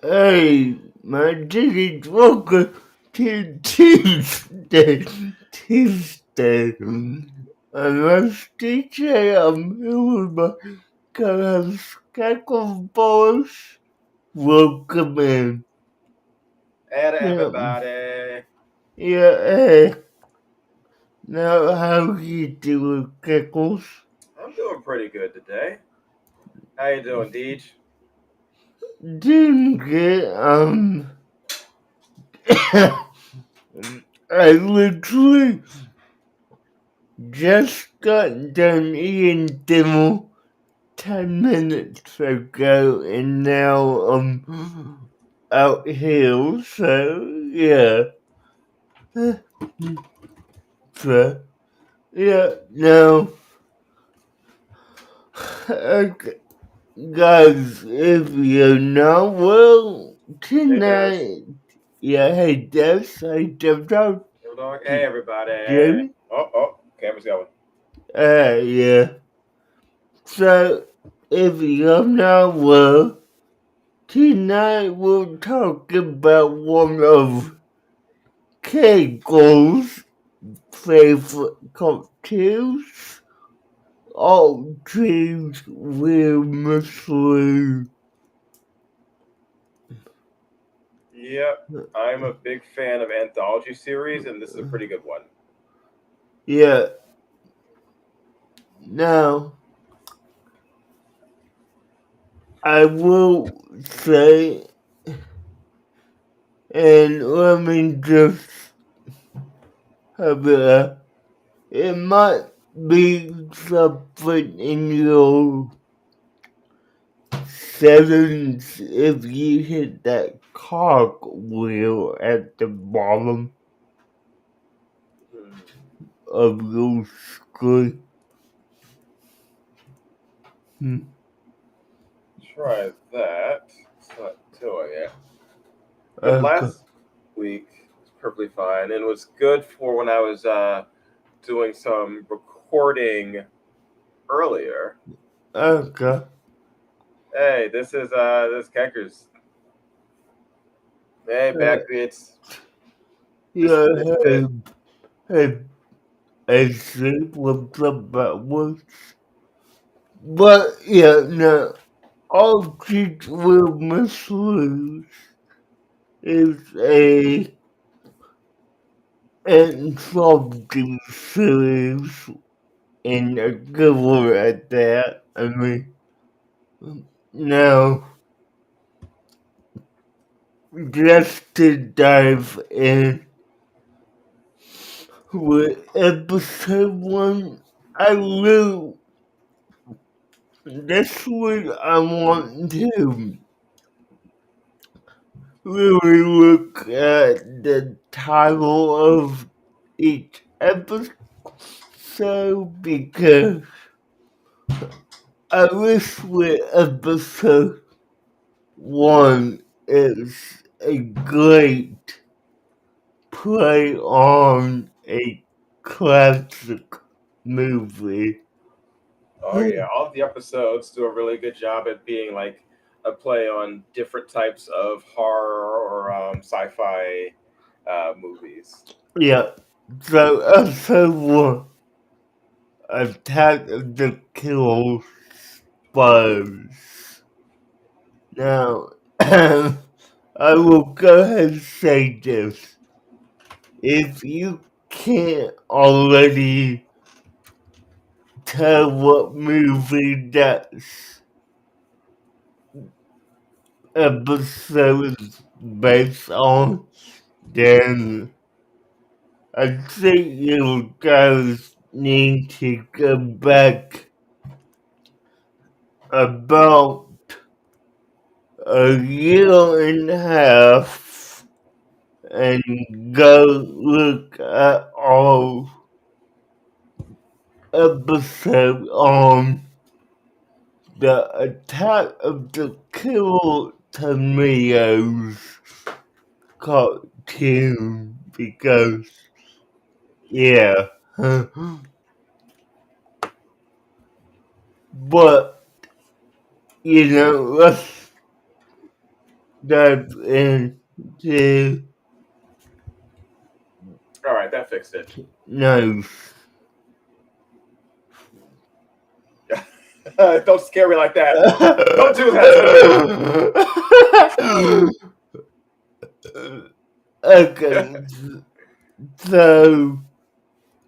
Hey, my ticket welcome to Tuesday. I'm a teacher. I'm here with my co-host, Cackle Boys. Welcome in. And Yeah, everybody, hey. Now, how you doing, Cackles? I'm doing pretty good today. How you doing, Deej? Doing good. I literally just got done eating dinner 10 minutes ago, and now I'm out here, so yeah. So, yeah, now, okay, guys, if you know, well, Hey, Des. tonight, yeah, hey, Des, hey, Dev, Yo, dog. Hey, everybody. Jamie, Camera's going. yeah. So, if you know, well, tonight we'll talk about one of Kegel's favorite cocktails. All dreams will mislead. Yep, I'm a big fan of anthology series, and this is a pretty good one. Yeah, now I will say, and let me just have it might be something in your settings if you hit that cog wheel at the bottom Hmm. of your screen. Try that. It's not doing it. But Okay. last week was perfectly fine, and it was good for when I was doing some recording earlier. Okay. Hey, this Keckers. Hey, Uh, backbeats. This yeah, this bit. hey, I see what's up that was. But yeah, no, all kids will mislead is a anthology series and a good one at that. I mean, now, just to dive in with episode one, I will. This week I want to really look at the title of each episode because I wish with episode one is a great play on a classic movie. Oh yeah, all of the episodes do a really good job at being like a play on different types of horror or sci-fi movies. Yeah, so episode one, Attack of the Killer Spiders. Now, I will go ahead and say this. If you can't already tell what movie that episode is based on, then I think you guys need to go back about a year and a half and go look at our episode on the Attack of the Killer Tomatoes cartoon because, yeah. But, let's dive into All right, that fixed it. no. Don't scare me like that. Don't do that Okay, so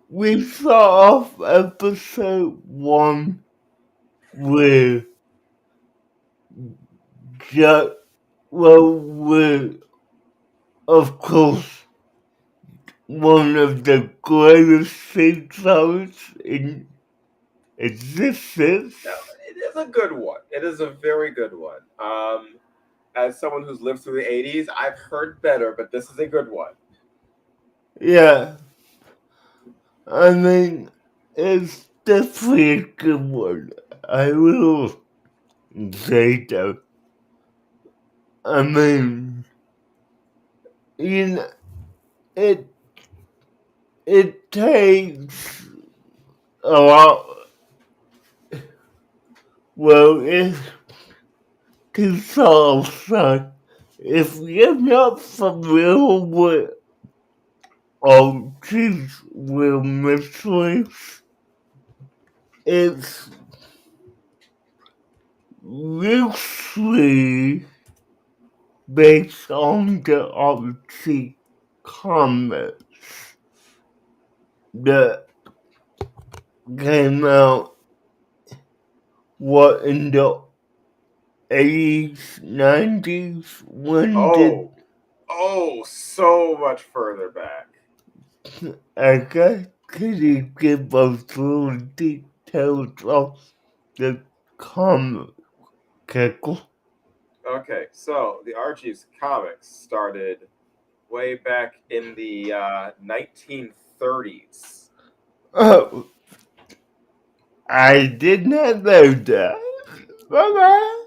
we start off episode 1 with just, well, with, of course, one of the greatest theme songs in existence. No, it is a good one. It is a very good one. As someone who's lived through the '80s, I've heard better, but this is a good one. Yeah, I mean, it's definitely a good one. I will say that. I mean, you know, it it takes a lot. Well, it's to solve son. If you're not familiar with Archie's real mysteries, it's loosely based on the Archie comics that came out what in the 80s, 90s. When did So much further back. I guess could you give us little details of the comic, Keckle? Okay, so the Archie's comics started way back in the 1930s. Oh, I did not know that. Bye-bye.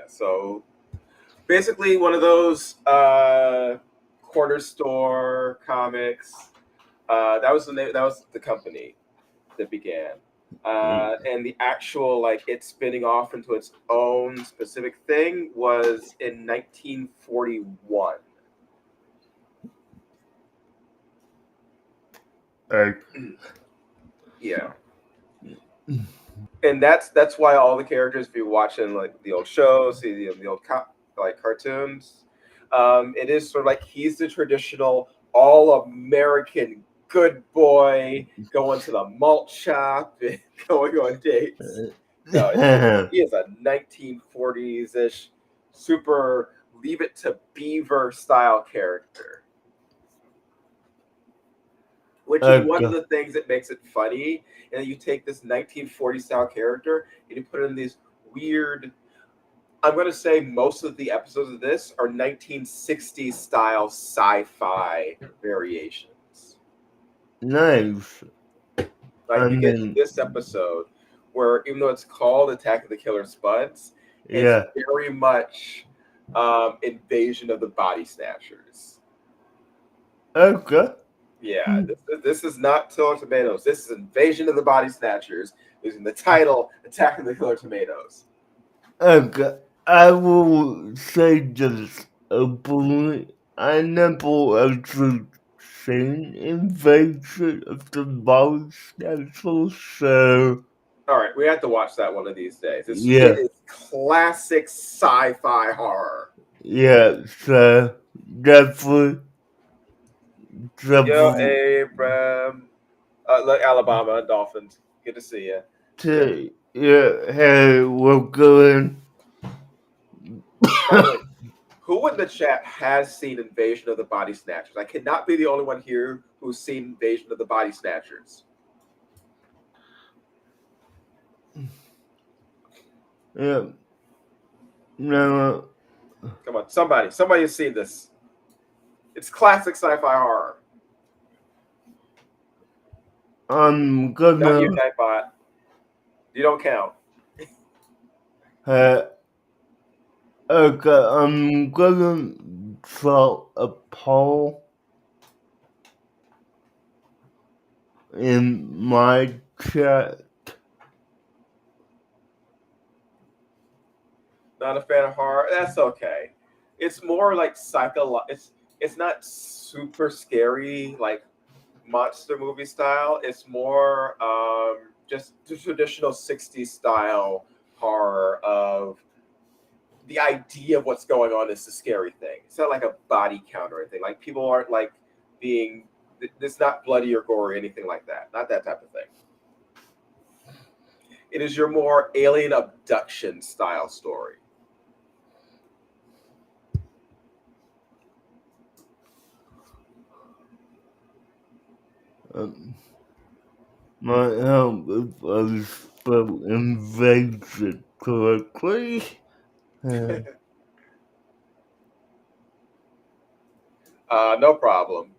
So basically, one of those corner store comics. That was the name. That was the company that began. And the actual like it spinning off into its own specific thing was in 1941. Yeah, and that's why all the characters, if you're watching like the old shows, see the old like cartoons, it is sort of like he's the traditional all American good boy going to the malt shop and going on dates. No, he is a 1940s ish super leave it to Beaver style character, which is one of Okay. the things that makes it funny. And then you take this 1940s style character and you put it in these weird. I'm going to say most of the episodes of this are 1960s style sci-fi variations. Nice. Like I you get mean, this episode where even though it's called Attack of the Killer Spuds, it's yeah. very much Invasion of the Body Snatchers. Okay. Yeah, this is not Killer Tomatoes. This is Invasion of the Body Snatchers using the title Attack of the Killer Tomatoes. Okay. I will say this openly. I never actually seen Invasion of the Body Snatchers, so All right, we have to watch that one of these days. It yeah. is classic sci-fi horror. Yeah, so definitely, Yo, definitely Abram. Look, Alabama Dolphins. Good to see you. Yeah. yeah, hey, we're going. By the way, who in the chat has seen Invasion of the Body Snatchers? I cannot be the only one here who's seen Invasion of the Body Snatchers. Yeah, no, Come on, somebody has seen this. It's classic sci-fi horror. I'm Not gonna you, Nightbot. You don't count. uh, okay, I'm gonna draw a poll in my chat. Not a fan of horror. That's okay. It's more like It's not super scary like monster movie style. It's more just the traditional '60s style horror of the idea of what's going on is the scary thing. It's not like a body count or anything. Like people aren't like being. It's not bloody or gory or anything like that. Not that type of thing. It is your more alien abduction style story. Um, my help if I spell invasive correctly. No problem.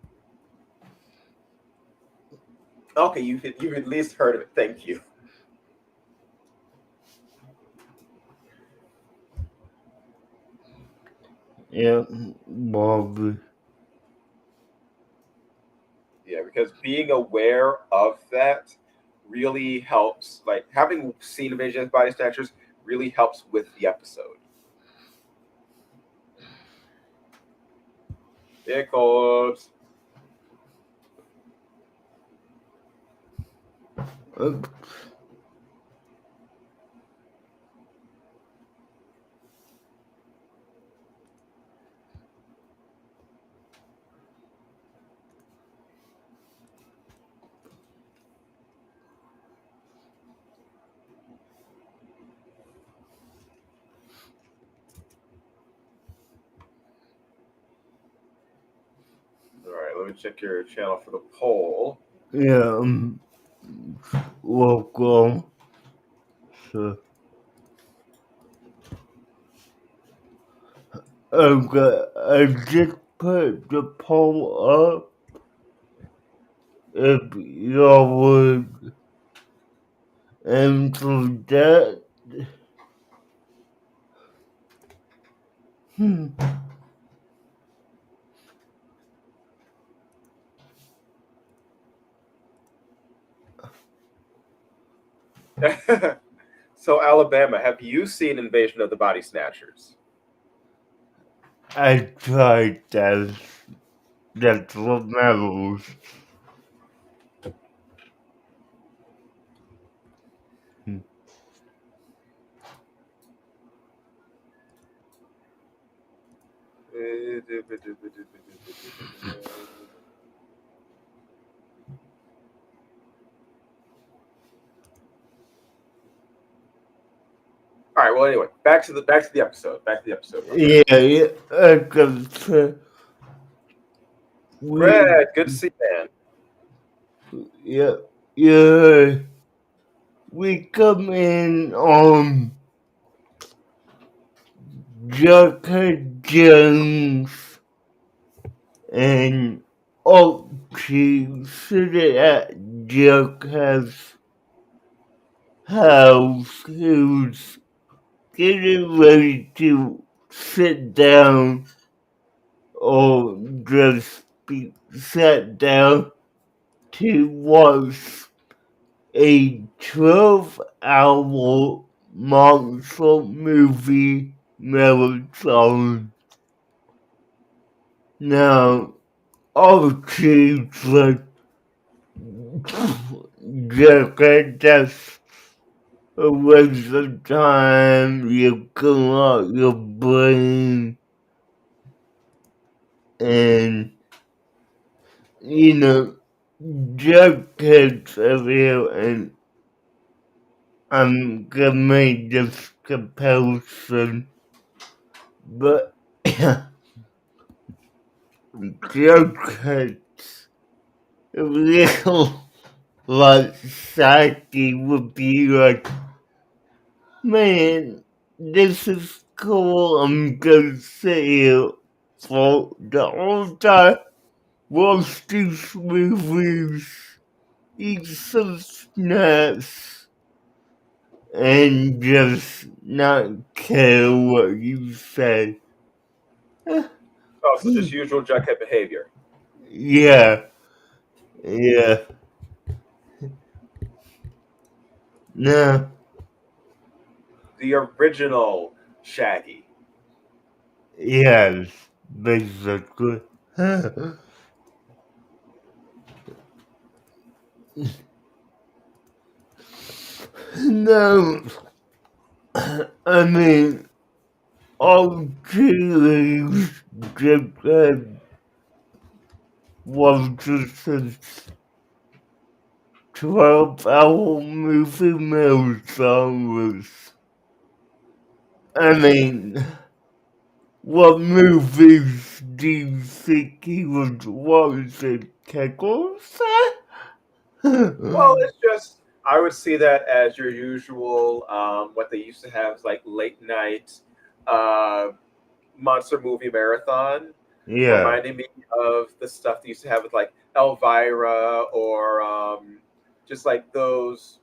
Okay, you've at least heard of it. Thank you. Yeah, Bobby. Yeah, because being aware of that really helps. Like having seen Invasion of Body Snatchers really helps with the episode. It goes. Uh, All right, let me check your channel for the poll. yeah, welcome. So, okay, I just put the poll up. If y'all would answer that. Hmm. So, Alabama, have you seen Invasion of the Body Snatchers? I tried that. That's what matters. Hmm. All right. Well, anyway, back to the episode. Back to the episode. Okay. Yeah, yeah, I can say we, Red, good to see you, man. yeah, yeah, we come in on Jessica Jones and Archie sitting at Jessica's house, who's getting ready to sit down or just be sat down to watch a 12-hour monster movie marathon. Now, Archie's like, Jessica, that's a waste of time, you come out your brain, and, you know, Jessica's real, and I'm gonna make this comparison, but Jessica's real like psyche would be like, man, this is cool. I'm gonna sit here for the whole time, watch these movies, eat some snacks, and just not care what you say. Oh, so just usual Jughead behavior. Yeah, yeah, no, The original Shaggy. Yes, basically. No, I mean, all Chili's just had was just a 12-hour movie marathon was. I mean, what movies do you think he was watching? Pickles? Well, it's just I would see that as your usual. What they used to have is like late night uh, monster movie marathon, Yeah, reminding me of the stuff they used to have with like Elvira or just like those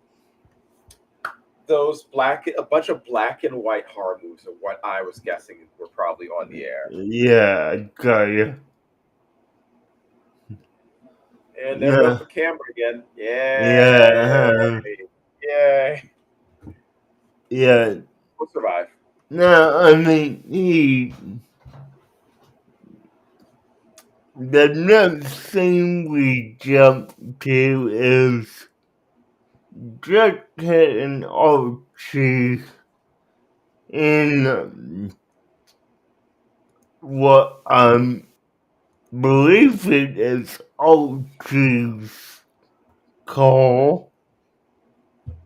black a bunch of black and white horror movies are what I was guessing were probably on the air. yeah, I got you. And there goes No, the camera again. yeah, Yay! Yay! yeah. We'll survive. No, I mean, the next thing we jump to is Jughead and Archie in what I'm believing is Archie's call,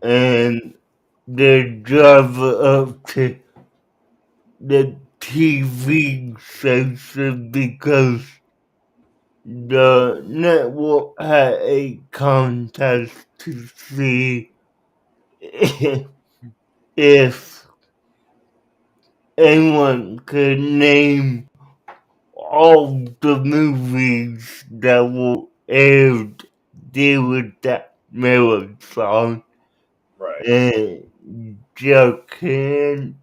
and they drive up to the TV station because the network had a contest to see if anyone could name all the movies that were aired during that marathon, Right. and Jughead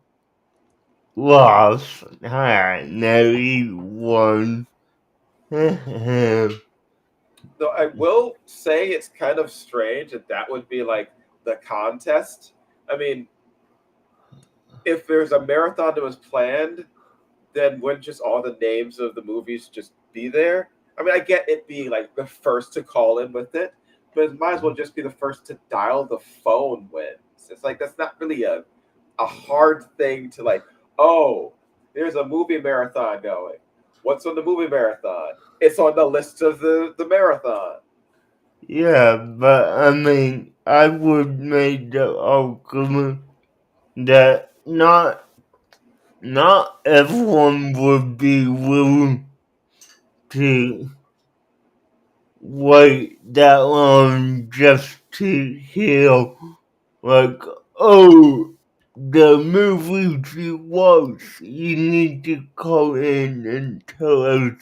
lost. Now he won. Though I will say it's kind of strange that that would be like the contest. I mean, if there's a marathon that was planned, then wouldn't just all the names of the movies just be there? I mean, I get it being like the first to call in with it, but it might as well just be the first to dial the phone wins. It's like that's not really a hard thing to like, oh, there's a movie marathon going. What's on the movie marathon? It's on the list of the marathon. Yeah, but I mean, I would make the argument that not everyone would be willing to wait that long just to hear, like, oh, the movies you watch, you need to call in and tell us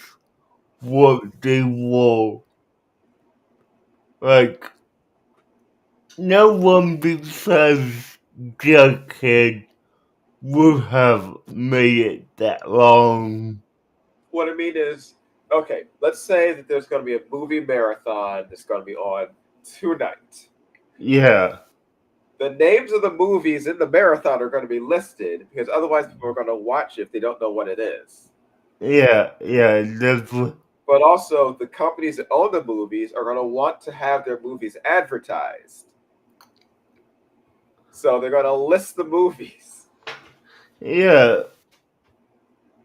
what they were. Like, no one besides Jughead would have made it that long. What I mean is, okay, let's say that there's going to be a movie marathon that's going to be on tonight. Yeah, The names of the movies in the marathon are going to be listed because otherwise people are going to watch it if they don't know what it is. yeah, that's But also, the companies that own the movies are going to want to have their movies advertised. So they're going to list the movies. yeah,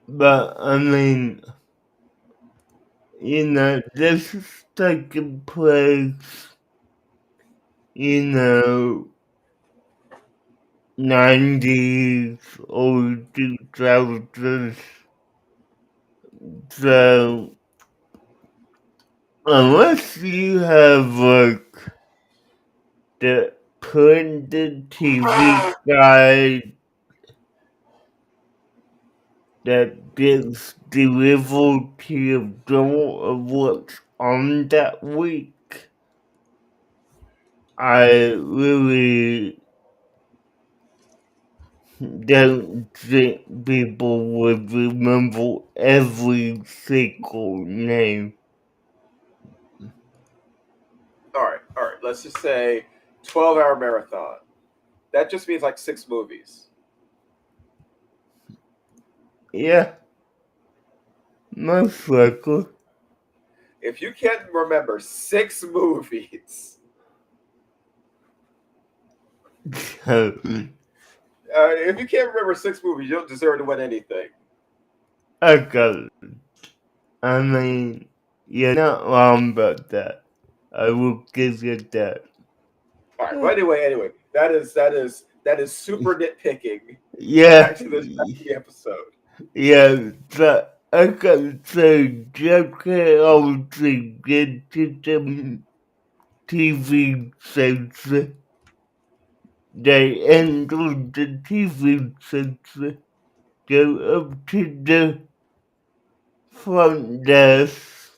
but I mean, this is taking place, you know, 90s or 2000s. So, unless you have, like, the printed TV guide that gets delivered to your door of what's on that week, I really don't think people would remember every single name. All right. Let's just say 12-hour marathon. That just means like 6 movies. Yeah, most likely. If you can't remember 6 movies, So, if you can't remember 6 movies, you don't deserve to win anything. okay. I mean, you're not wrong about that. I will give you that. All right. But anyway, that is super nitpicking. Yeah, Back to the episode. yeah, but okay, so Joker obviously get to the TV station. They enter the TV station, go up to the front desk,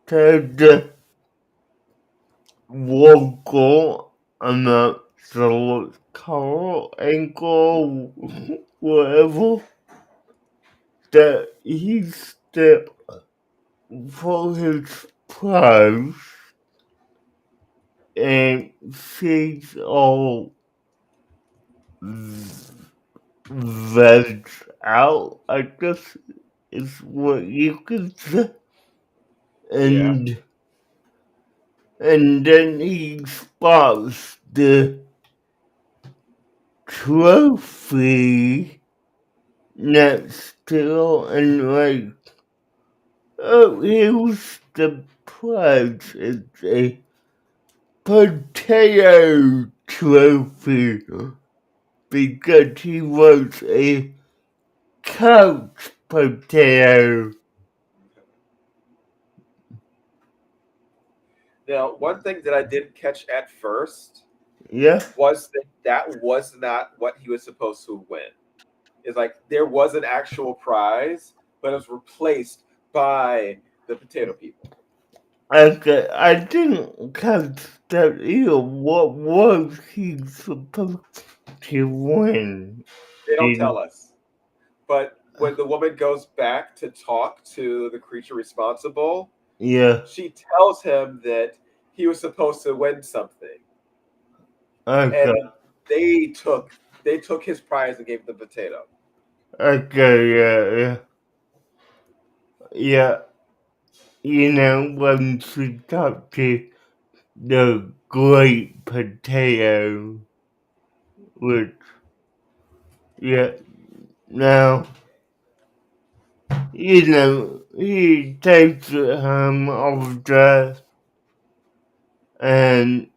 tell the worker, I'm not sure what Carl, Ankle, whatever, that he's the for his prize, and she's all veg out, I guess is what you could say. Yeah. And then he spots the trophy next to and like, oh, here's the prize. It's a potato trophy because he was a couch potato. Now, one thing that I didn't catch at first Yeah, was that was not what he was supposed to win. It's like there was an actual prize, but it was replaced by the potato people. okay, I didn't catch that either. What was he supposed to win? They don't Did tell us. But when the woman goes back to talk to the creature responsible, yeah, she tells him that he was supposed to win something, okay, and they took they took his prize and gave the potato. okay, yeah, yeah. You know, when she talked to the great potato, which, yeah, now, you know, he takes it home of that and,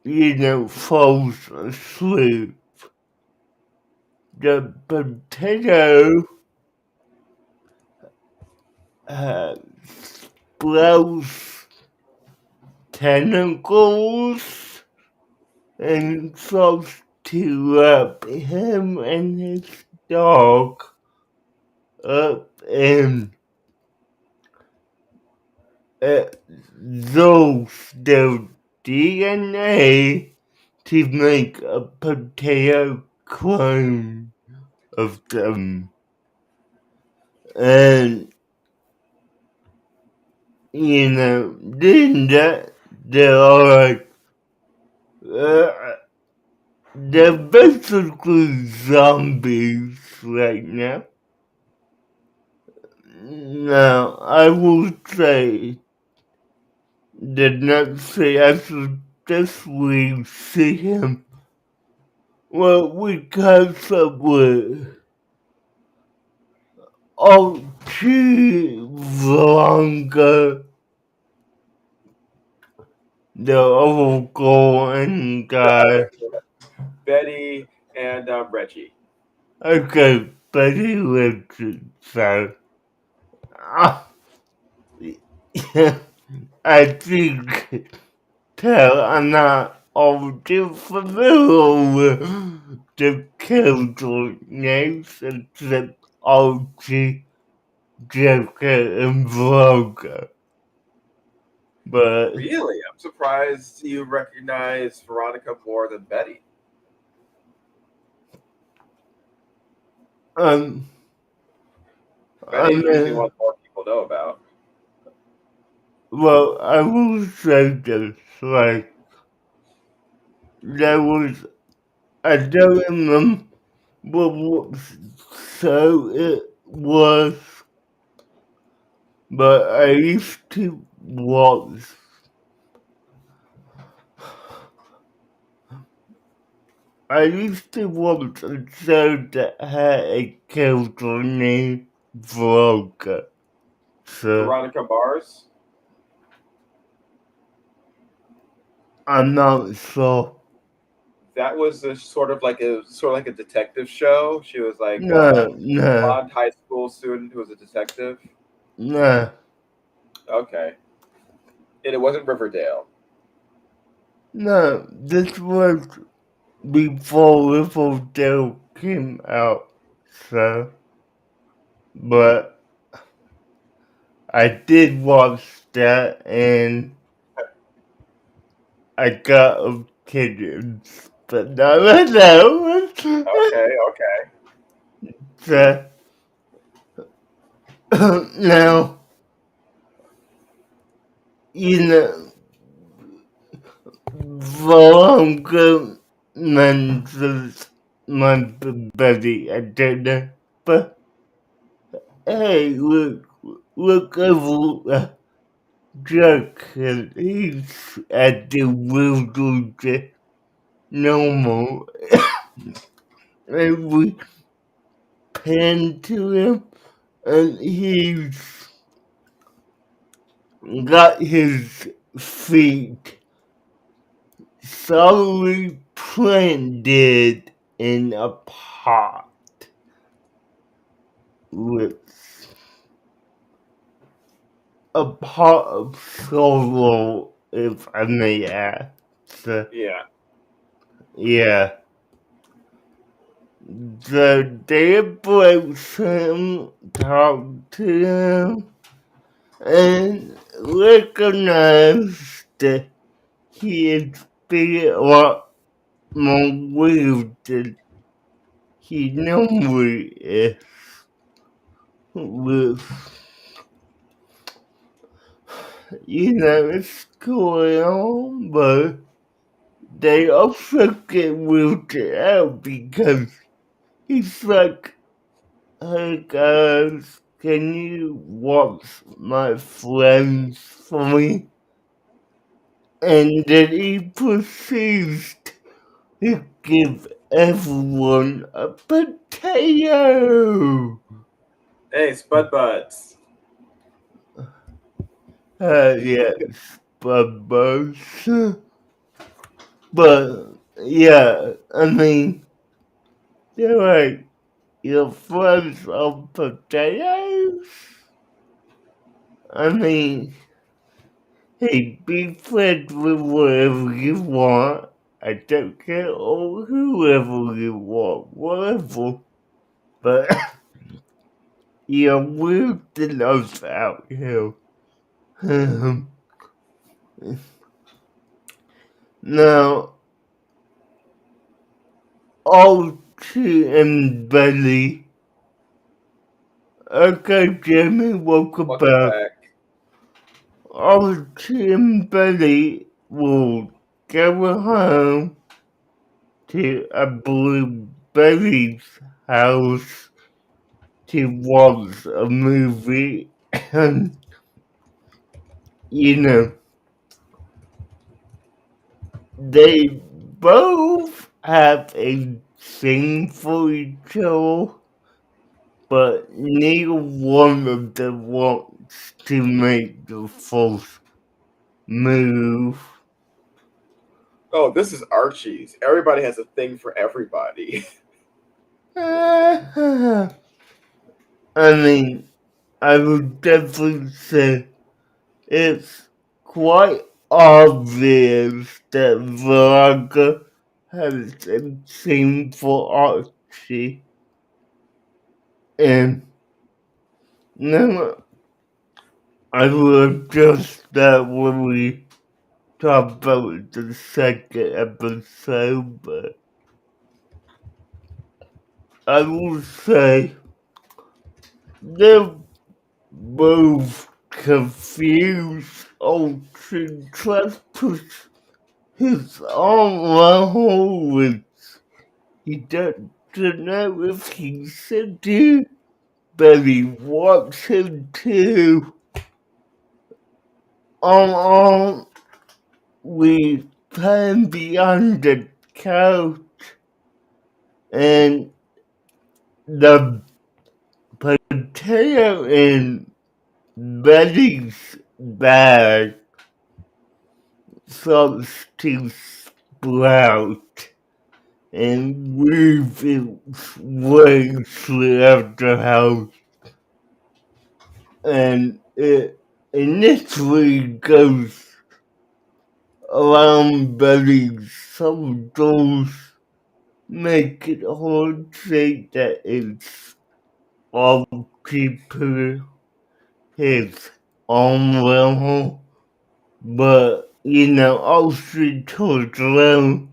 you know, falls asleep. The potato has sprouts tentacles and starts to wrap him and his dog up in those their DNA to make a potato clone of them. And, you know, then that, they're all like, uh, they're basically zombies right now. Now, I will say the next day after this we see him, well, we catch up with Archie'a, the overall and guy. Betty and Reggie. Okay, Betty Richards, so. Ah, I think tell I'm not all too familiar with the character names except Archie, Joker, and Vroger. But Really, I'm surprised you recognize Veronica more than Betty. um, I Betty is usually mean, what more people know about. well, I will say this, like, there was, I don't remember what so it was, but I used to watch a show that had a character named Veronica. So Veronica Mars. I'm not sure. That was a sort of like a detective show. She was like No, a no, blonde high school student who was a detective. no, Okay, and it wasn't Riverdale. no. This was before Riverdale came out. So, but I did watch that, and I got opinions, but not right now. Okay, okay. So, now, you know, Veronica mentions my buddy, I don't know, but hey, look over Jack, and he's acting weirdly normal, and we pan to him, and he's got his feet solidly planted in a pot with a pot of sorrow, if I may ask. So, Yeah. yeah. The day breaks him, talk to him, and recognize that he is being a lot more weird than he normally is. With, it's going on, but they also get weirded out because he's like, hey guys, can you watch my friends for me? And then he proceeds to give everyone a potato. Hey, Spud Buds. Yes, Bubbles. But, yeah, I mean, they're like, your friends are potatoes? I mean, hey, be friends with whatever you want. I don't care, or whoever you want, whatever. But you're weird enough out here. Now, Archie and Belly. Okay, Jimmy, welcome Welcome back. back. Archie and Belly will go home to, I believe, Belly's house to watch a movie. And, you know, they both have a thing for each other, but neither one of them wants to make the first move. Oh, this is Archie's. Everybody has a thing for everybody. I mean, I would definitely say it's quite obvious that Veronica has a thing for Archie. And now I will adjust that when we talk about the second episode, but I will say they're both confused. Archie tries to push his arm around her, which he doesn't don't know if he said to, but he walks into we climb beyond the couch and the potato in Betty's bag starts to sprout and weave its way throughout the house. And it initially goes around Betty's some doors, make it hard to say that it's all people his own level, but also towards them,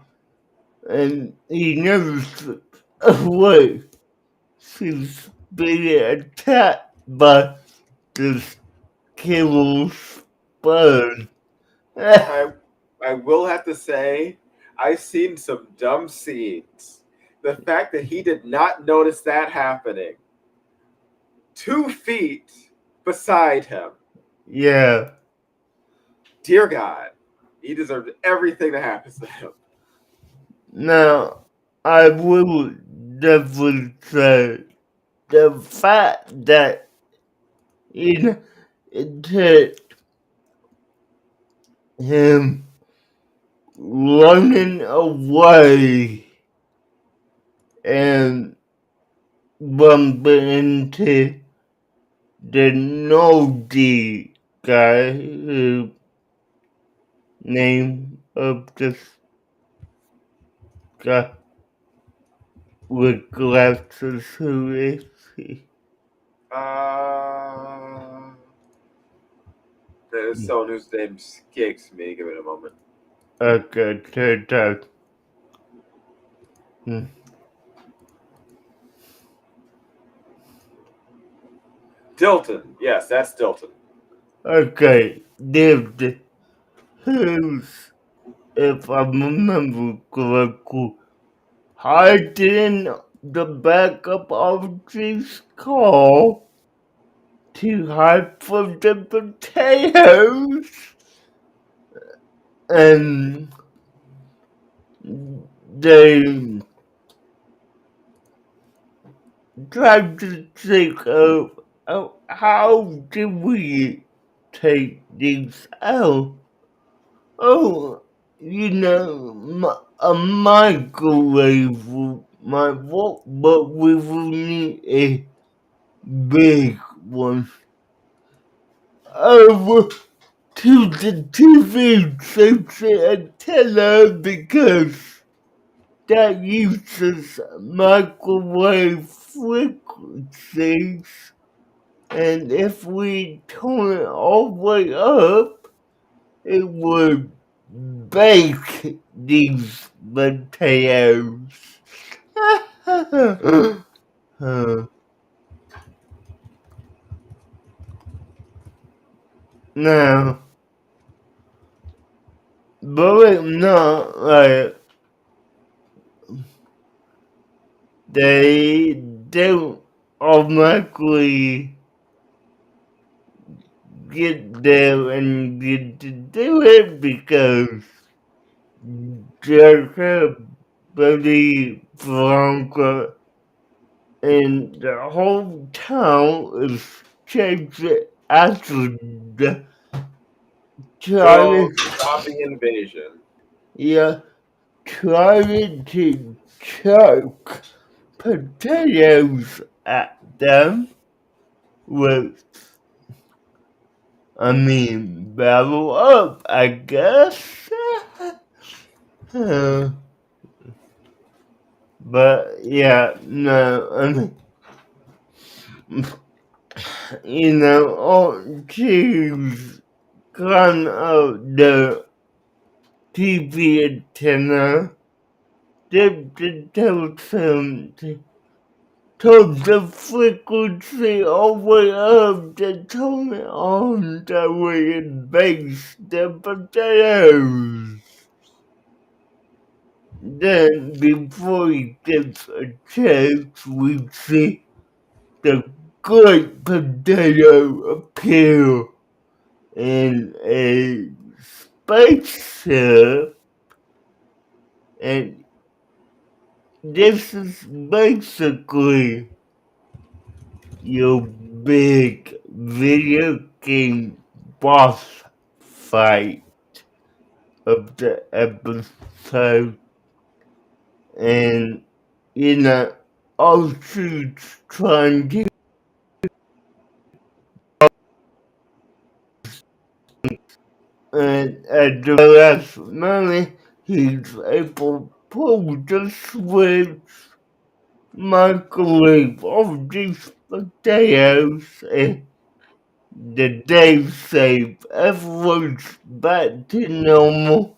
and he never slips away. She's being attacked by this cable spurs. I will have to say, I've seen some dumb scenes. The fact that he did not notice that happening 2 feet beside him. Yeah. Dear God, he deserved everything that happens to him. Now, I will definitely say the fact that it took him running away and bumping into the nosy guy who name of this guy with glasses, who is he? There's someone whose name escapes me. Give it a moment. Okay, turns out. Dilton. Yes, that's Dilton. Okay, David, who's, if I remember correctly, hiding in the back of Archie's car to hide from the potatoes, and they tried to think of how do we take these out. Oh, a microwave might work, but we will need a big one. Over to the TV station antenna because that uses microwave frequencies, and if we turn it all the way up, it would bake these potatoes. Now, believe it or not, they don't automatically get there and get to do it because they're pretty Blanca and the whole town is changing after the trying, Zombie invasion. yeah, trying to choke potatoes at them with, barrel up, I guess. But yeah, no, all cheese gone out the TV antenna, dipped the telephone took the frequency all the way up to turn it on that way it bakes the potatoes. Then, before he gets a chance, we see the great potato appear in a spaceship, and this is basically your big video game boss fight of the episode. And, Archie's trying to, and at the last minute, he's able to pull the switch, microwave of these potatoes, and the day save everyone's back to normal,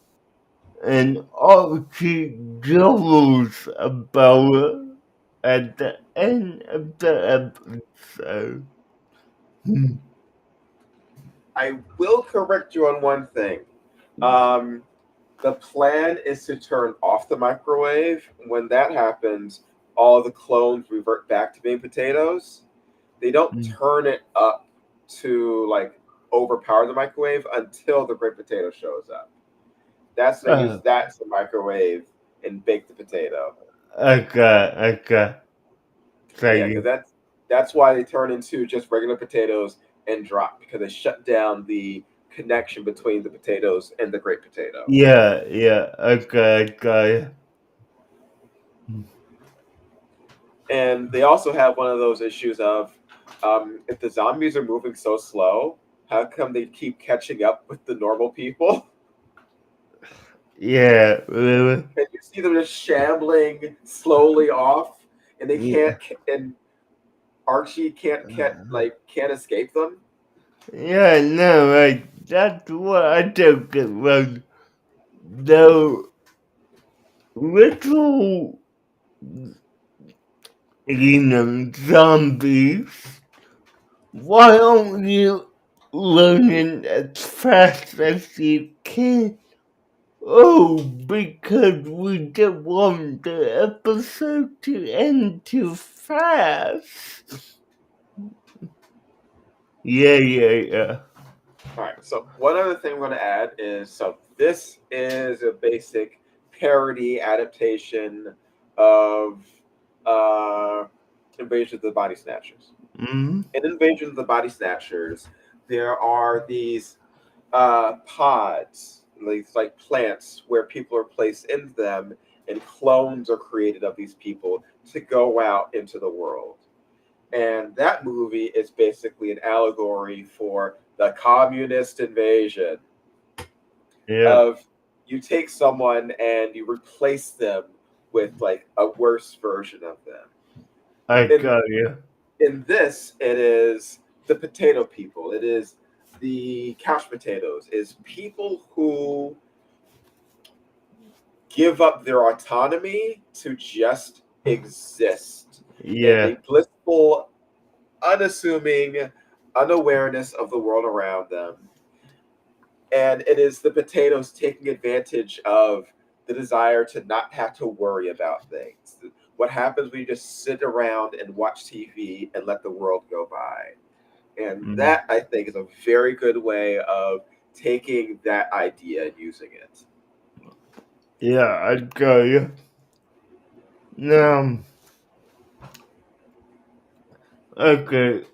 and Archie jumbles about it at the end of the episode. I will correct you on one thing. The plan is to turn off the microwave. When that happens, all the clones revert back to being potatoes. They don't turn it up to like overpower the microwave until the great potato shows up. That's they use Uh, that as the microwave and bake the potato. okay. Yeah, Thank because you. that's why they turn into just regular potatoes and drop because they shut down the connection between the potatoes and the great potato. Yeah, okay. And they also have one of those issues of if the zombies are moving so slow, how come they keep catching up with the normal people? Yeah, really? And you see them just shambling slowly off, and they Yeah. can't. And Archie can't escape them. Yeah, no, that's what I took it was. The little, zombies. Why don't you learn as fast as you can? Oh, because we don't want the episode to end too fast. Yeah. All right. So one other thing I'm going to add is this is a basic parody adaptation of uh, Invasion of the Body Snatchers. Mm-hmm. In Invasion of the Body Snatchers, there are these pods, like plants, where people are placed in them, and clones are created of these people to go out into the world. And that movie is basically an allegory for the communist invasion Yeah, of you take someone and you replace them with like a worse version of them. I In got you. in this, it is the potato people. It is the couch potatoes. Is people who give up their autonomy to just exist in Yeah, a blissful, unassuming unawareness of the world around them. And it is the potatoes taking advantage of the desire to not have to worry about things. What happens when you just sit around and watch TV and let the world go by? And mm, that, I think, is a very good way of taking that idea and using it. yeah, I got you. Now, okay,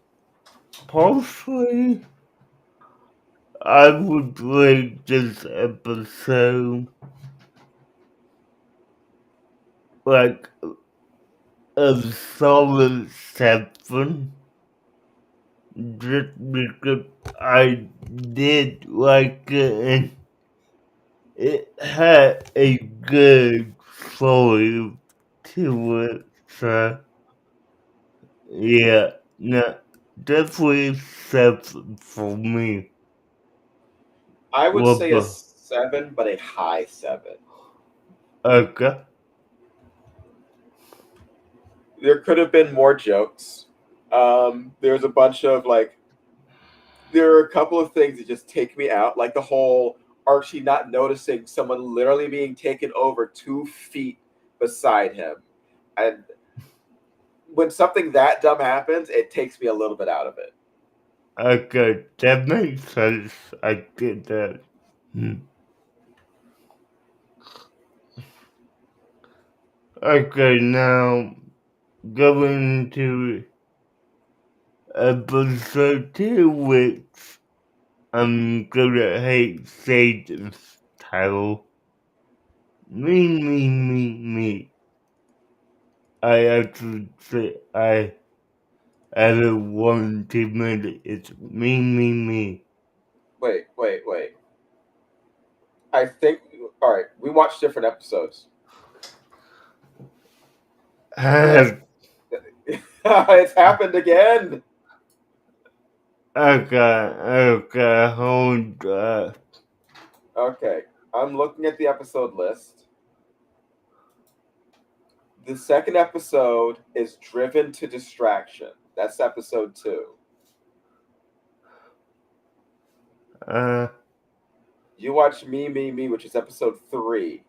partially, I would rate this episode like a solid 7, just because I did like it and it had a good story to it. So, yeah, no, definitely 7 for me. I would What say a about? 7, but a high 7. Okay. There could have been more jokes. There's a bunch of like, there are a couple of things that just take me out, like the whole Archie not noticing someone literally being taken over 2 feet beside him. And when something that dumb happens, it takes me a little bit out of it. Okay, that makes sense. I get that. Hmm. Okay, now going to episode 2, which I'm gonna hate say this title. Me. I actually say I ever want to admit it. It's me. Wait. I think, all right, we watched different episodes. Yes. Okay, It's happened again. hold up. Okay. I'm looking at the episode list. The second episode is Driven to Distraction. That's episode 2. Uh, You watch Me, which is episode 3.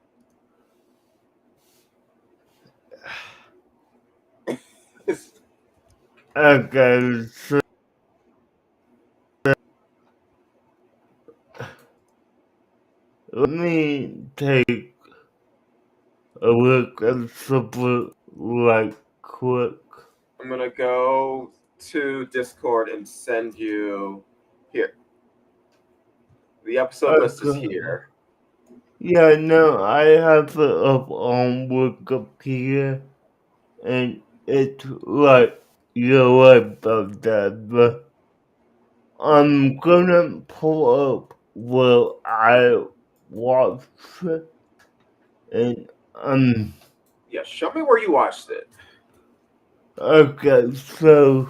okay, so let me take a look at something like quick. I'm going to go to Discord and send you here. The episode list is Okay. here. Yeah, no, I have it up on Wikipedia, and it's like, you're right about that, but I'm gonna pull up what I watched it, and Yeah, show me where you watched it. okay, so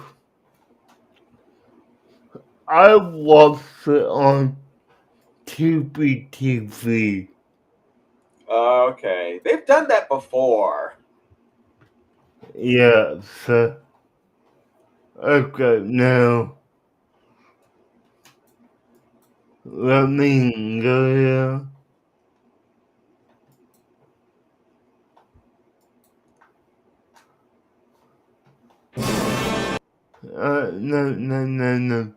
I watched it on Tubi TV. Okay. They've done that before. Yeah, so okay, now let me go here. No.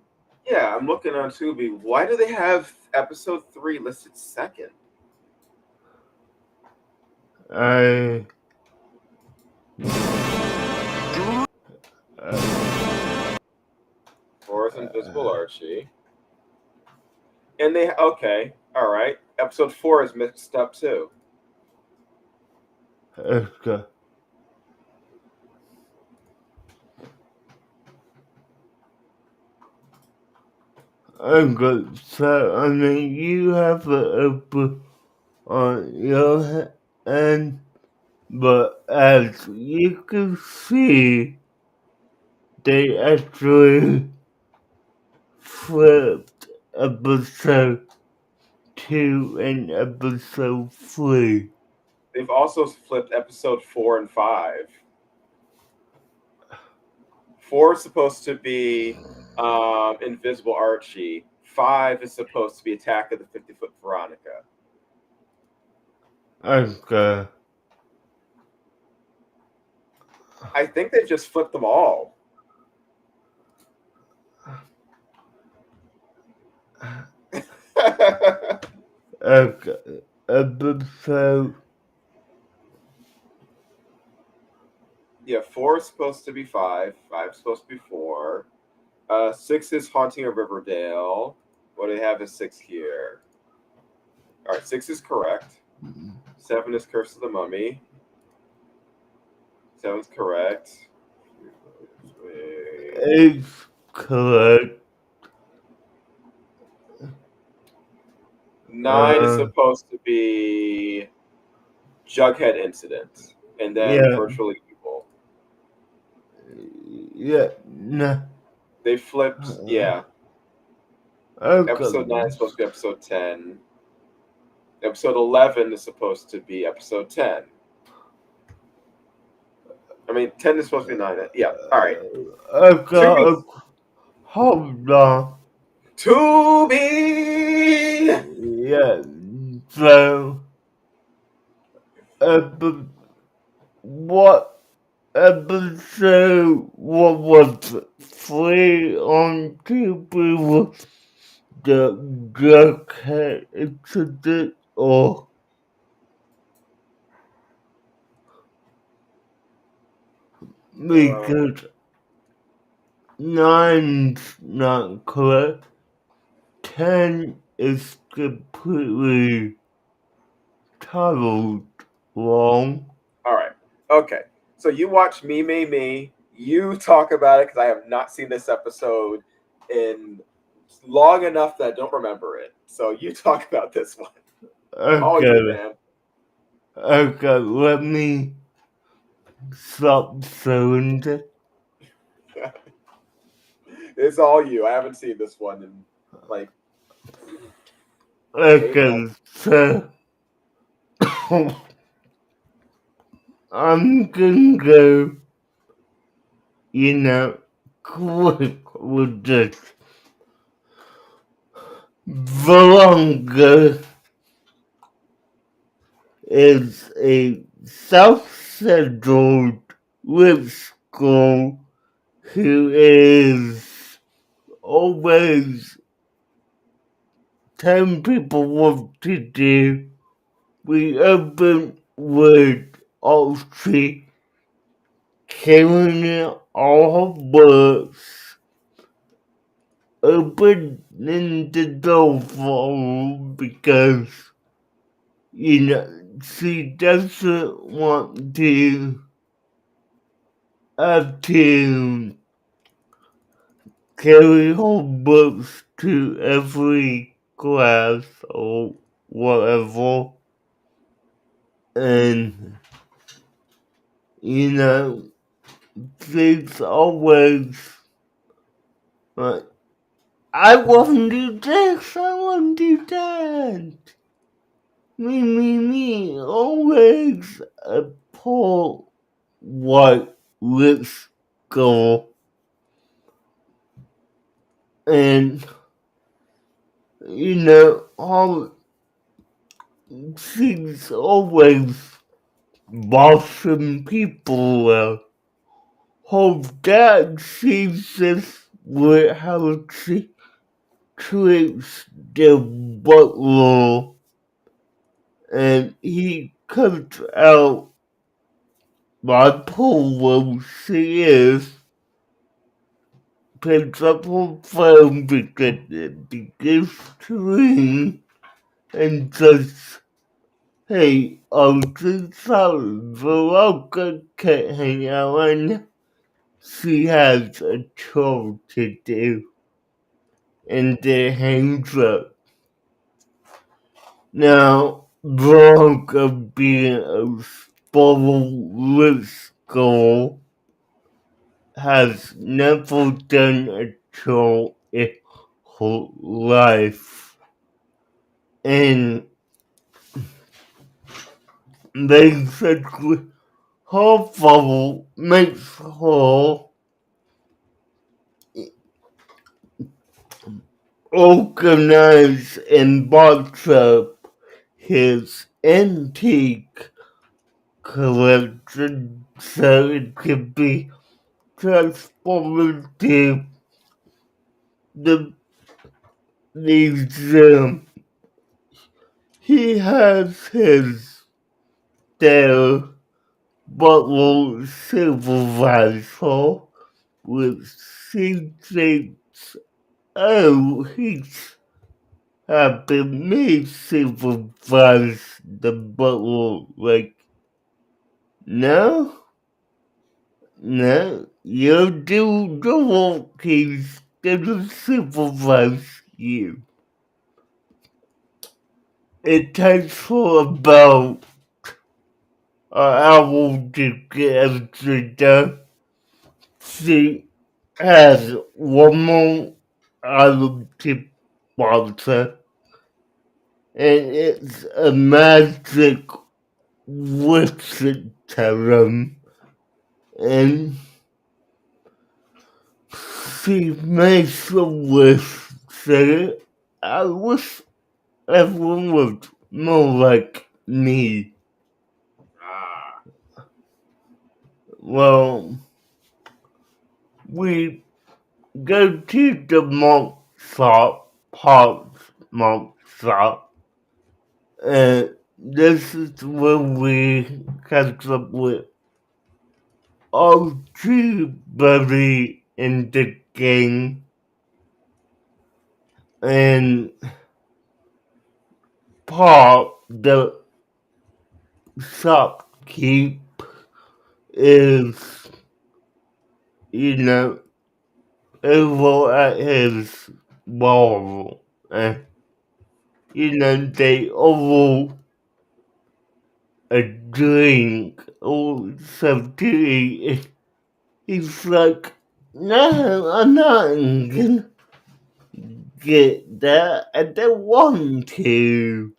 Yeah, I'm looking on Tubi. Why do they have episode 3 listed second? I. Or is Invisible Archie? And they, okay, all right. Episode 4 is mixed up too. Okay. Okay, so I mean, you have it open on your end, but as you can see, they actually flipped episode 2 and episode 3. They've also flipped episode 4 and 5. 4 is supposed to be Invisible Archie. 5 is supposed to be Attack of the 50-Foot Veronica. Okay. I think they've just flipped them all. Okay. Episode. Yeah, 4 is supposed to be 5. 5 is supposed to be 4. 6 is Haunting of Riverdale. What do they have as 6 here? All right, 6 is correct. 7 is Curse of the Mummy. 7 is correct. It's correct. 9 is supposed to be Jughead Incident. And then Yeah. Virtually Evil. Yeah. No. They flipped, yeah. Okay. Episode 9 is supposed to be episode 10. Episode 11 is supposed to be episode 10. I mean, 10 is supposed to be 9. Yeah, all right. Okay. Hold on. To be. Yeah. So, but what episode? What was it? 3 on TV was the Jughead incident, or because 9's not correct. 10 is completely titled wrong. All right. Okay. So you watch Me. You talk about it because I have not seen this episode in long enough that I don't remember it. So you talk about this one. All you, Okay, man. okay, let me stop saying it. It's all you. I haven't seen this one in like 8 months. Okay, so I'm gonna go, quick with this. Valonga is a self-settled rich girl who is always telling people what to do. We open with Archie carrying all her books, opening the door for her because, she doesn't want to have to carry her books to every class or whatever. And, she's always like, I want to do this, I want to do that. Me. Always a poor white rich girl. And, all she's always bossing people around. Her dad sees this with how she treats the butler, and he comes out bipolar she is, picks up her phone because it begins to ring, and says, hey, Uncle sorry, Veronica can't hang out right now. She has a chore to do, and then hangs up. Now, Veronica being a spoiled rich girl has never done a chore in her life. And basically, her father makes her organize and box up his antique collection so it could be transformed to the museum. He has his there butler supervisor, which she thinks, oh, he's having me supervise the butler. Like, no, you do the work, he's gonna supervise you. It takes her about an hour to get everything done. She has one more item to sponsor, and it's a magic wishing serum, and she makes a wish saying, I wish everyone was more like me. Ah. Well, we go to the monk shop, Park's monk shop, and this is where we catch up with Archie, Buddy, and the gang, and Park, the shopkeep, is, you know, over at his bar, and, you know, they order a drink or something to eat. He's like, no, I'm not gonna get that. I don't want to.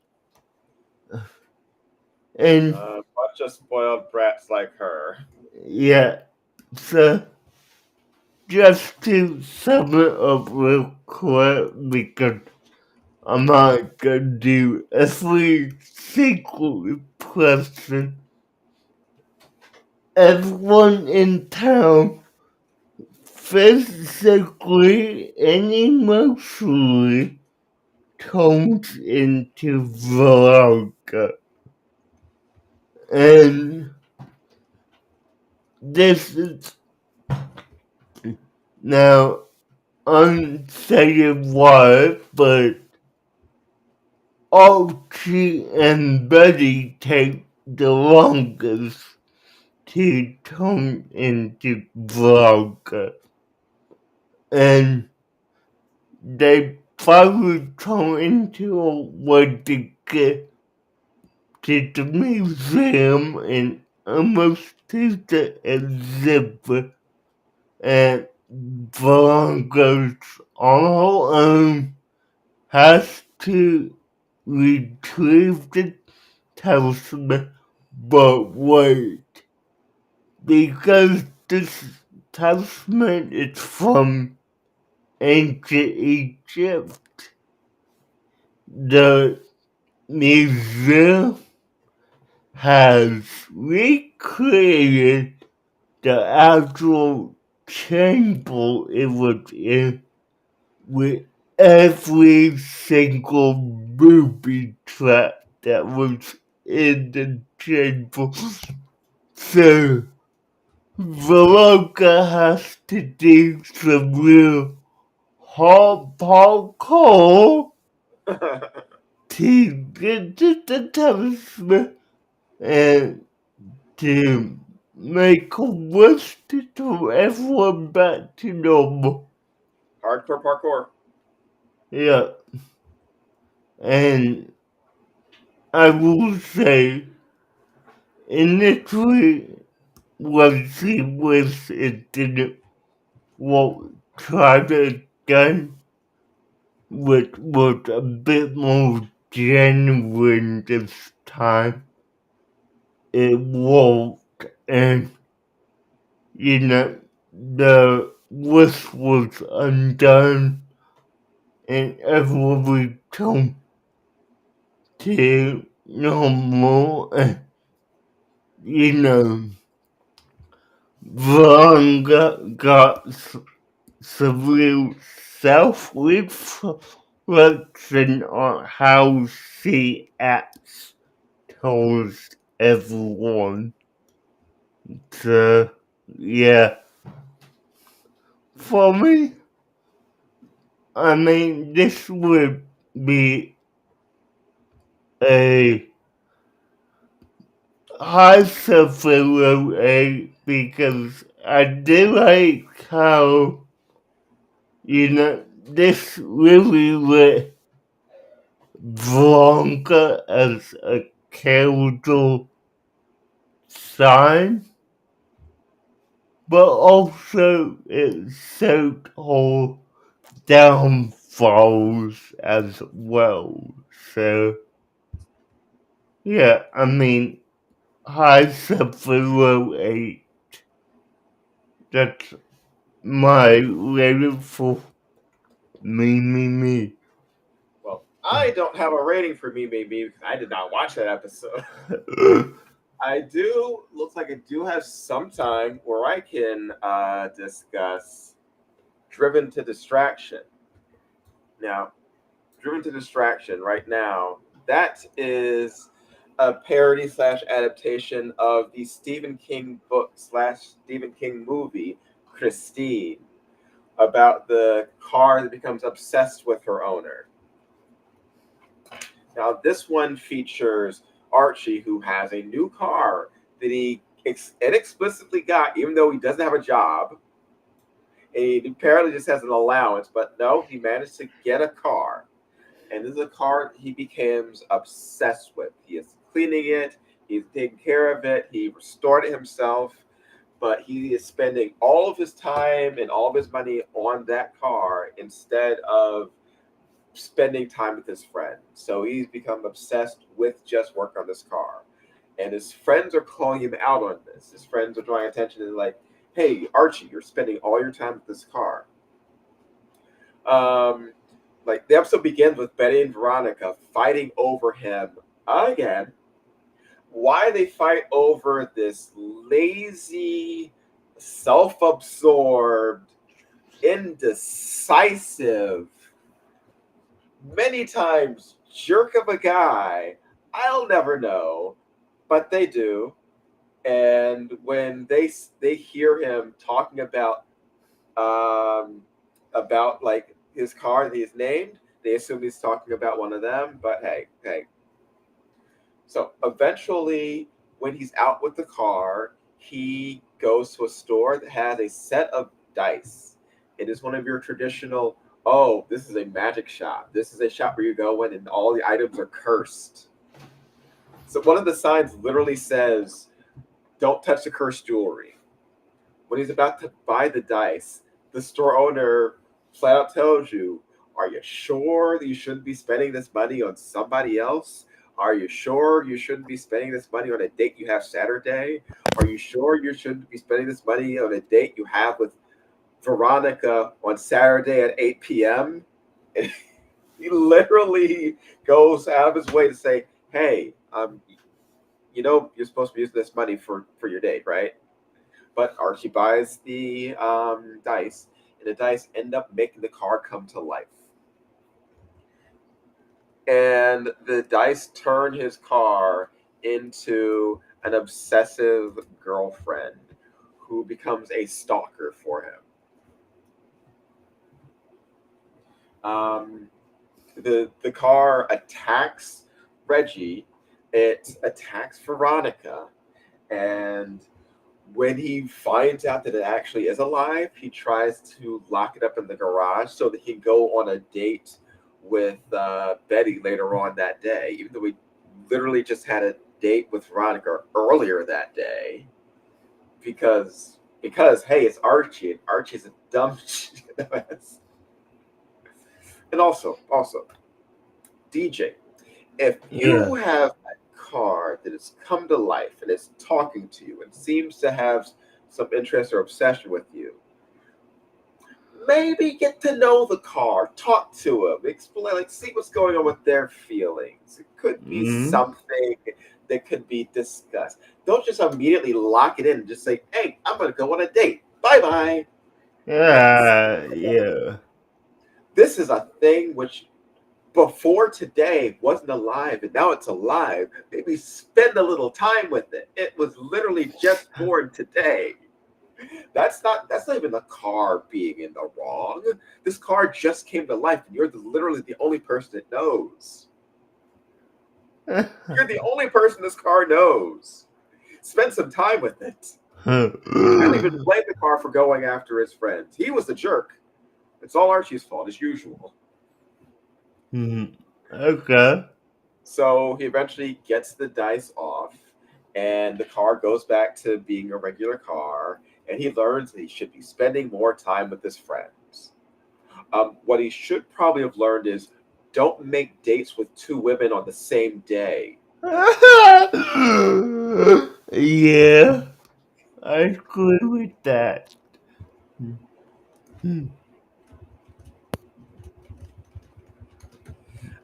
And Bunch of spoiled brats like her. yeah, so just to sum it up real quick, because I'm not gonna do every single question. Everyone in town physically and emotionally turns into Veronica. And this is now unsaying why, but Archie and Betty take the longest to turn into Veronica. And they finally turn into a way to get to the museum and almost to the exhibit. And Veronica's on her own has to retrieve the talisman, but wait, because this talisman is from ancient Egypt, the museum has recreated the actual chamber it was in with every single booby trap that was in the chamber. So Veronica has to do some real hard parkour to get to the talisman and to make a wish to throw everyone back to normal. Hardcore parkour. Yeah, and I will say, initially, when she wished it didn't work, tried it again, which was a bit more genuine this time. It worked, and you know, the wish was undone, and everyone returned to normal, and you know, Vaughn got some real self-reflection on how she acts towards everyone. So, yeah. For me, I mean, this would be a high below A because I do like how, you know, this really lit Blanca as a character sign, but also it showed her downfalls as well. So, yeah, I mean, high below 8. That's my rating for me. Well, I don't have a rating for me, maybe because I did not watch that episode. I do. Looks like I do have some time where I can discuss Driven to Distraction. Now, Driven to Distraction right now, that is a parody slash adaptation of the Stephen King book slash Stephen King movie, Christine, about the car that becomes obsessed with her owner. Now, this one features Archie, who has a new car that he inexplicably got, even though he doesn't have a job. And he apparently just has an allowance, but no, he managed to get a car. And this is a car he becomes obsessed with. He is cleaning it, he's taking care of it, he restored it himself, but he is spending all of his time and all of his money on that car instead of spending time with his friends. So he's become obsessed with just work on this car. And his friends are calling him out on this. His friends are drawing attention and like, hey, Archie, you're spending all your time with this car. Like the episode begins with Betty and Veronica fighting over him again. Why they fight over this lazy, self-absorbed, indecisive, many times jerk of a guy, I'll never know, but they do. And when they hear him talking about like his car that he's named, they assume he's talking about one of them. But hey. So eventually, when he's out with the car, he goes to a store that has a set of dice. It is one of your traditional, oh, this is a magic shop. This is a shop where you go in and all the items are cursed. So one of the signs literally says, don't touch the cursed jewelry. When he's about to buy the dice, the store owner flat out tells you, are you sure that you shouldn't be spending this money on somebody else? Are you sure you shouldn't be spending this money on a date you have Saturday? Are you sure you shouldn't be spending this money on a date you have with Veronica on Saturday at 8 p.m.? And he literally goes out of his way to say, hey, you're supposed to be using this money for your date, right? But Archie buys the dice, and the dice end up making the car come to life. And the dice turn his car into an obsessive girlfriend who becomes a stalker for him. The car attacks Reggie, it attacks Veronica, and when he finds out that it actually is alive, he tries to lock it up in the garage so that he can go on a date with Betty later on that day, even though we literally just had a date with Veronica earlier that day. Because hey, it's Archie, and Archie's a dumb dumbass. And also, DJ, if Yeah. you have a car that has come to life and is talking to you and seems to have some interest or obsession with you, maybe get to know the car, talk to them, explain, like, see what's going on with their feelings. It could be Mm-hmm. something that could be discussed. Don't just immediately lock it in and just say, hey, I'm going to go on a date. Bye bye. That's Yeah. This is a thing which before today wasn't alive and now it's alive. Maybe spend a little time with it. It was literally just born today. That's not even the car being in the wrong. This car just came to life and you're literally the only person that knows. You're the only person this car knows. Spend some time with it. I don't even blame the car for going after his friends. He was the jerk. It's all Archie's fault as usual. Okay. So he eventually gets the dice off, and the car goes back to being a regular car, and he learns that he should be spending more time with his friends. What he should probably have learned is don't make dates with two women on the same day. Yeah, I agree with that.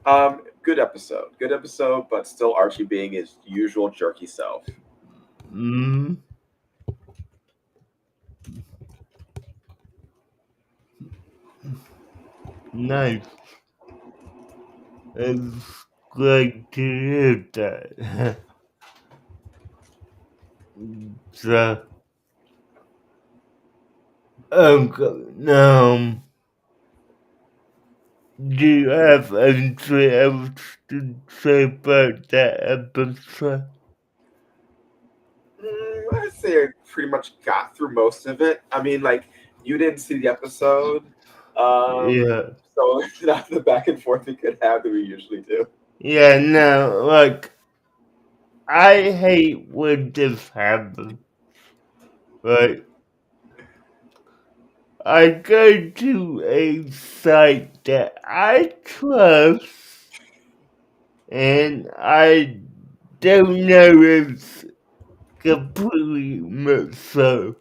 Good episode. Good episode, but still Archie being his usual jerky self. Mm, nice. It's great to hear that. So, now, do you have anything else to say about that episode? I'd say I pretty much got through most of it. I mean, like, you didn't see the episode, Yeah. so it's not the back and forth we could have that we usually do. Yeah, no, like, I hate when this happens. Like, I go to a site that I trust, and I don't know it's completely mixed up.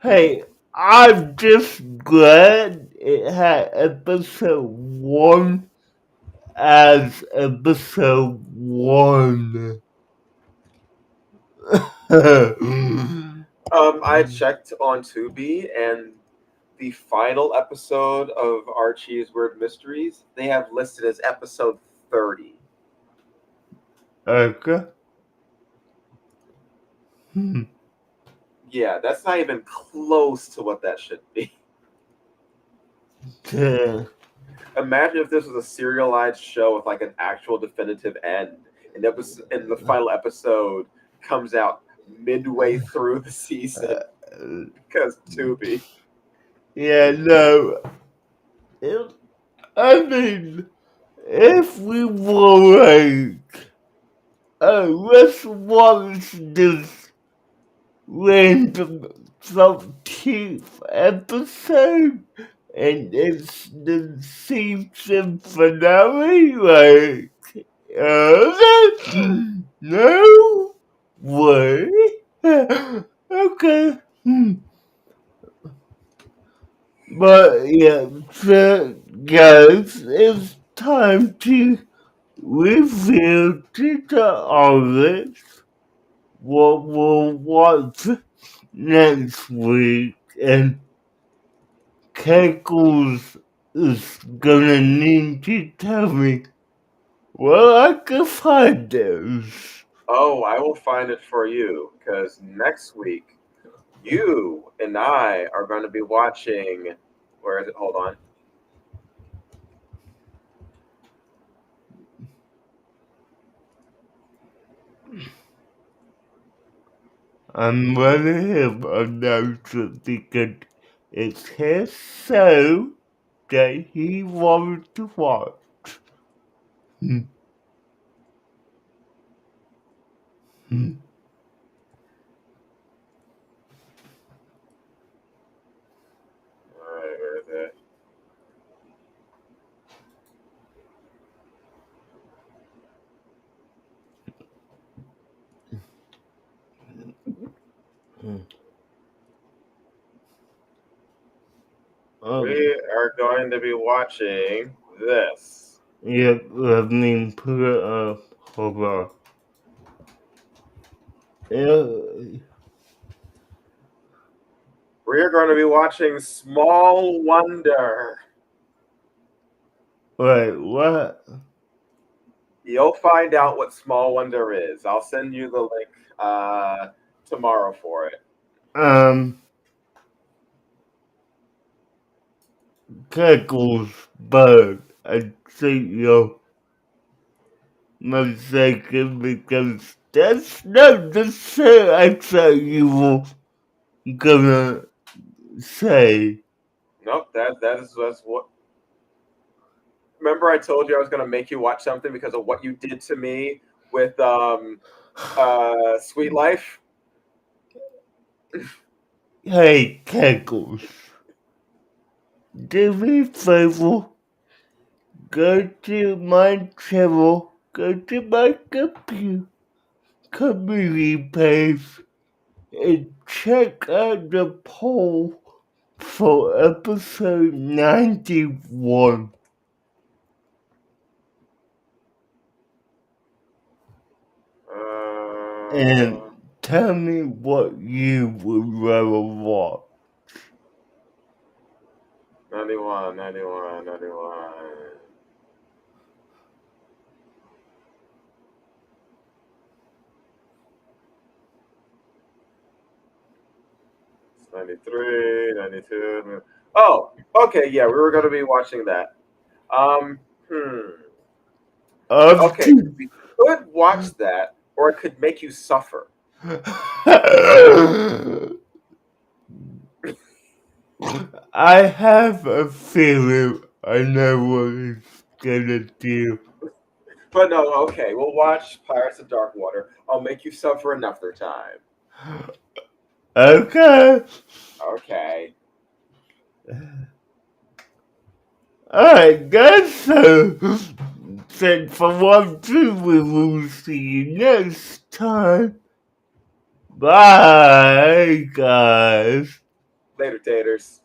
Hey, I'm just glad it had episode 1 as episode 1. I checked on Tubi, and the final episode of Archie's Weird Mysteries they have listed as episode 30. Okay. Hmm. Yeah, that's not even close to what that should be. Yeah. Imagine if this was a serialized show with like an actual definitive end, and the final episode comes out midway through the season because Tubi. Yeah, no. If, I mean, if we were like, oh, let's watch this random teeth episode, and it's the season finale, like, no way. Okay. But yeah, so guys, it's time to reveal to the audience what we'll watch next week, and Kegels is gonna need to tell me where I can find those. Oh, I will find it for you because next week you and I are going to be watching. Where is it? Hold on. I'm running him announce it because it's his show that he wanted to watch. Hmm. Hmm. All right, where is it? We are going to be watching this. Yep, let me put it up. Hold on. Yeah. We're going to be watching Small Wonder. Wait, what? You'll find out what Small Wonder is. I'll send you the link tomorrow for it. Kegels bird. I think you're mistaken because that's not the show I thought you were gonna say. Nope, that's what. Remember, I told you I was going to make you watch something because of what you did to me with Sweet Life. Hey, Kegels. Do me a favor. Go to my channel. Go to my community page and check out the poll for episode 91. And tell me what you would rather watch. 91, 91, 91. 93, 92. Oh, okay, yeah, we were going to be watching that. Um, hmm. Up Okay, to we could watch that, or it could make you suffer. I have a feeling I know what it's gonna do. But no, okay, we'll watch Pirates of Dark Water. I'll make you suffer another time. Okay. Okay. Alright, guys, so thanks for watching. We will see you next time. Bye, guys. Later, taters.